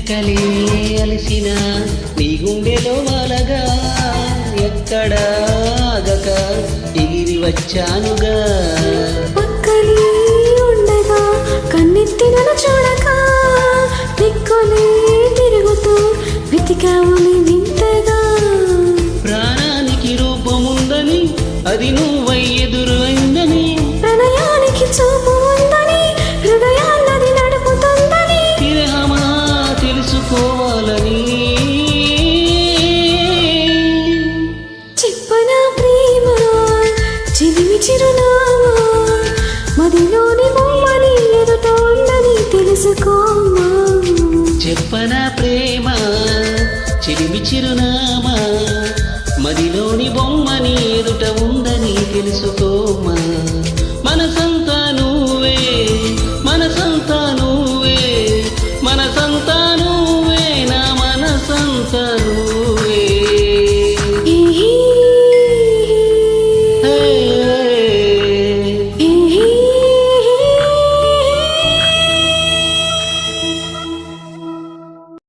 రెక్కలే అలిసిన నీ గుండెలో వాలగా ఎక్కడా ఆగక ఎగిరి వచ్చానుగా. పక్కనే ఉండగా కన్నెత్తి నన్ను చూడక దిక్కులే తిరుగుతూ వెతికావు నీ వింతగా. ప్రాణానికి రూపముందని అది నువ్వై ఎదురు అయిందని, ప్రణయానికి చూపు ఉందని హృదయాన్నది నడుపుతుందని విరహమా తెలుసుకోవాలని. చెప్పనా ప్రేమ చిలిమి చిరునామా మదిలోని బొమ్మని ఎదుట ఉందని తెలుసుకోమా. చెప్పనా ప్రేమ చిలిమి చిరునామా మదిలోని బొమ్మని ఎదుట ఉందని తెలుసుకోమా.